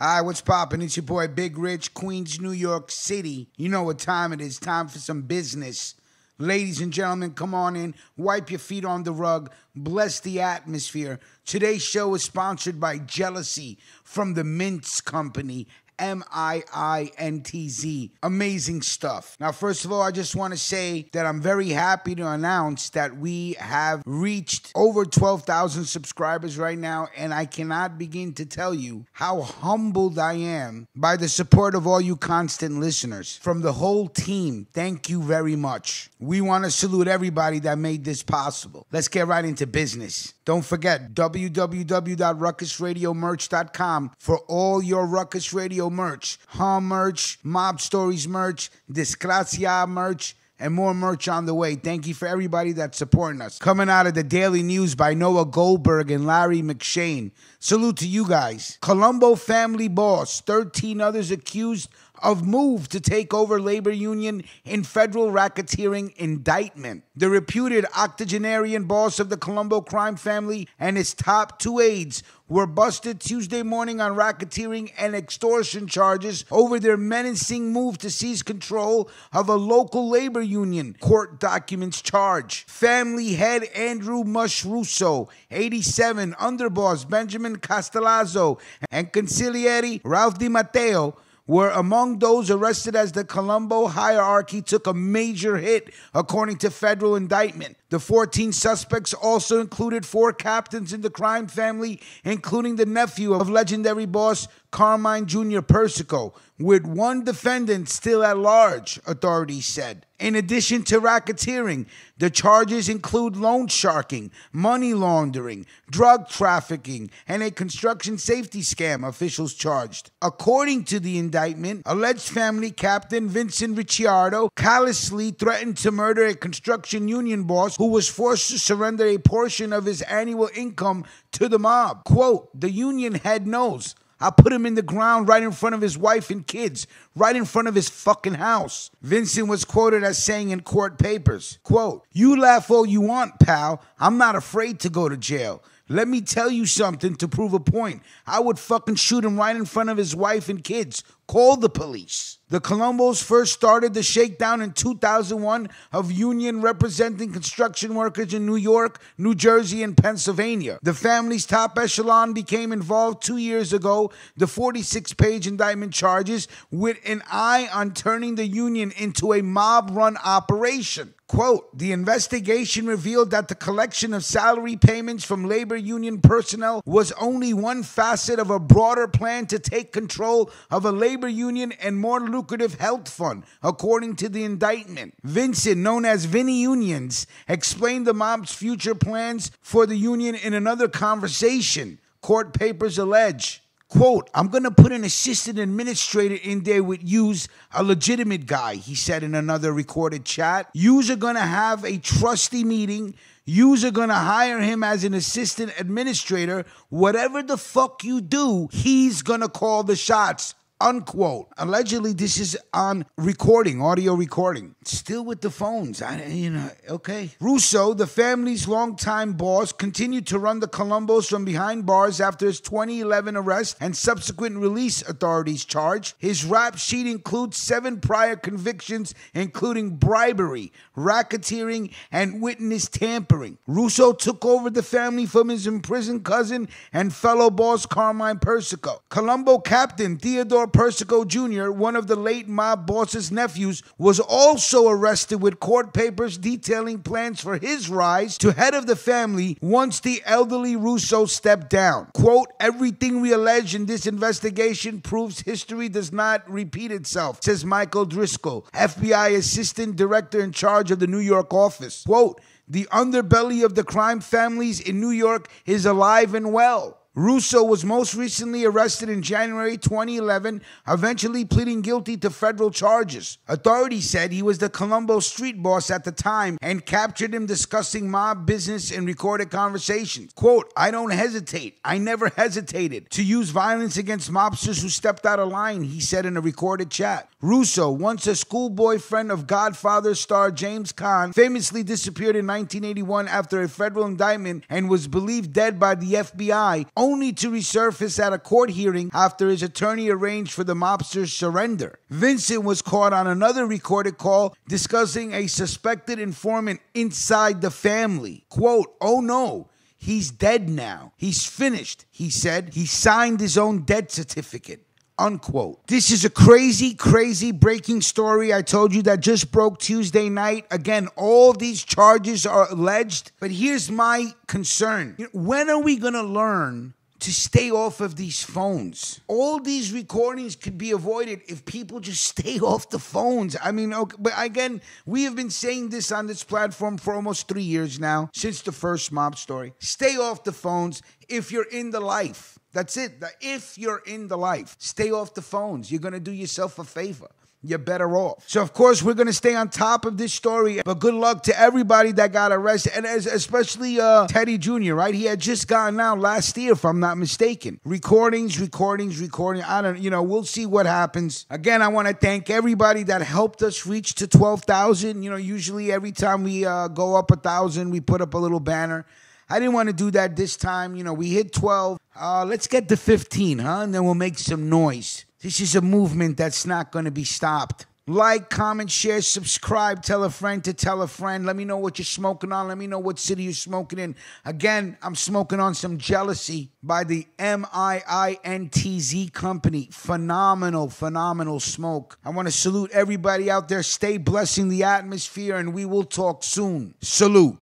Hi, what's poppin'? It's your boy Big Rich, Queens, New York City. You know what time it is. Time for some business. Ladies and gentlemen, come on in. Wipe your feet on the rug. Bless the atmosphere. Today's show is sponsored by Jealousy from the Mintz Company. MIINTZ. Amazing stuff. Now, first of all, I just want to say that I'm very happy to announce that we have reached over 12,000 subscribers right now, and I cannot begin to tell you how humbled I am by the support of all you constant listeners. From the whole team, thank you very much. We want to salute everybody that made this possible. Let's get right into business. Don't forget, www.ruckusradiomerch.com for all your Ruckus Radio merch. Hum merch, Mob Stories merch, Disgracia merch, and more merch on the way. Thank you for everybody that's supporting us. Coming out of the Daily News by Noah Goldberg and Larry McShane. Salute to you guys. Colombo family boss, 13 others accused of move to take over labor union in federal racketeering indictment. The reputed octogenarian boss of the Colombo crime family and his top two aides were busted Tuesday morning on racketeering and extortion charges over their menacing move to seize control of a local labor union, court documents charge. Family head Andrew Mush Russo, 87, underboss Benjamin Castellazzo, and consigliere Ralph Di Matteo were among those arrested as the Colombo hierarchy took a major hit, according to federal indictment. The 14 suspects also included 4 captains in the crime family, including the nephew of legendary boss Carmine Jr. Persico, with one defendant still at large, authorities said. In addition to racketeering, the charges include loan sharking, money laundering, drug trafficking, and a construction safety scam, officials charged. According to the indictment, alleged family captain Vincent Ricciardo callously threatened to murder a construction union boss who was forced to surrender a portion of his annual income to the mob. Quote, "The union head knows. I put him in the ground right in front of his wife and kids, right in front of his fucking house." Vincent was quoted as saying in court papers, quote, "You laugh all you want, pal. I'm not afraid to go to jail. Let me tell you something to prove a point. I would fucking shoot him right in front of his wife and kids. Call the police." The Colombos first started the shakedown in 2001 of union representing construction workers in New York, New Jersey, and Pennsylvania. The family's top echelon became involved 2 years ago. The 46-page indictment charges with an eye on turning the union into a mob-run operation. Quote, "The investigation revealed that the collection of salary payments from labor union personnel was only one facet of a broader plan to take control of a labor union and more lucrative health fund," according to the indictment. Vincent, known as Vinny Unions, explained the mob's future plans for the union in another conversation, court papers allege. Quote, "I'm going to put an assistant administrator in there with yous, a legitimate guy," he said in another recorded chat. "Yous are going to have a trusty meeting. Yous are going to hire him as an assistant administrator. Whatever the fuck you do, he's going to call the shots." Unquote. Allegedly, this is on recording, audio recording. Still with the phones. Okay. Russo, the family's longtime boss, continued to run the Colombos from behind bars after his 2011 arrest and subsequent release, authorities charged. His rap sheet includes 7 prior convictions, including bribery, racketeering, and witness tampering. Russo took over the family from his imprisoned cousin and fellow boss Carmine Persico. Colombo captain Theodore Persico Jr., one of the late mob boss's nephews, was also arrested with court papers detailing plans for his rise to head of the family once the elderly Russo stepped down. Quote, "Everything we allege in this investigation proves history does not repeat itself," says Michael Driscoll, FBI assistant director in charge of the New York office. Quote, "The underbelly of the crime families in New York is alive and well." Russo was most recently arrested in January 2011, eventually pleading guilty to federal charges. Authorities said he was the Colombo street boss at the time and captured him discussing mob business in recorded conversations. Quote, "I don't hesitate. I never hesitated to use violence against mobsters who stepped out of line," he said in a recorded chat. Russo, once a schoolboy friend of Godfather star James Caan, famously disappeared in 1981 after a federal indictment and was believed dead by the FBI, only to resurface at a court hearing after his attorney arranged for the mobster's surrender. Vincent was caught on another recorded call discussing a suspected informant inside the family. Quote, "Oh no, he's dead now. He's finished," he said. He signed his own death certificate. Unquote. This is a crazy breaking story. I told you that just broke Tuesday night. Again, all these charges are alleged. But here's my concern. When are we going to learn to stay off of these phones? All these recordings could be avoided if people just stay off the phones. I mean, okay, but again, we have been saying this on this platform for almost 3 years now, since the first mob story. Stay off the phones if you're in the life. That's it. If you're in the life, stay off the phones. You're going to do yourself a favor. You're better off. So, of course, we're going to stay on top of this story. But good luck to everybody that got arrested, and especially Teddy Jr., right? He had just gotten out last year, if I'm not mistaken. Recordings. I don't, we'll see what happens. Again, I want to thank everybody that helped us reach to 12,000. Usually every time we go up 1,000, we put up a little banner. I didn't want to do that this time. We hit 12. Let's get to 15, huh? And then we'll make some noise. This is a movement that's not going to be stopped. Like, comment, share, subscribe, tell a friend to tell a friend. Let me know what you're smoking on. Let me know what city you're smoking in. Again, I'm smoking on some Jealousy by the MIINTZ company. Phenomenal smoke. I want to salute everybody out there. Stay blessing the atmosphere, and we will talk soon. Salute.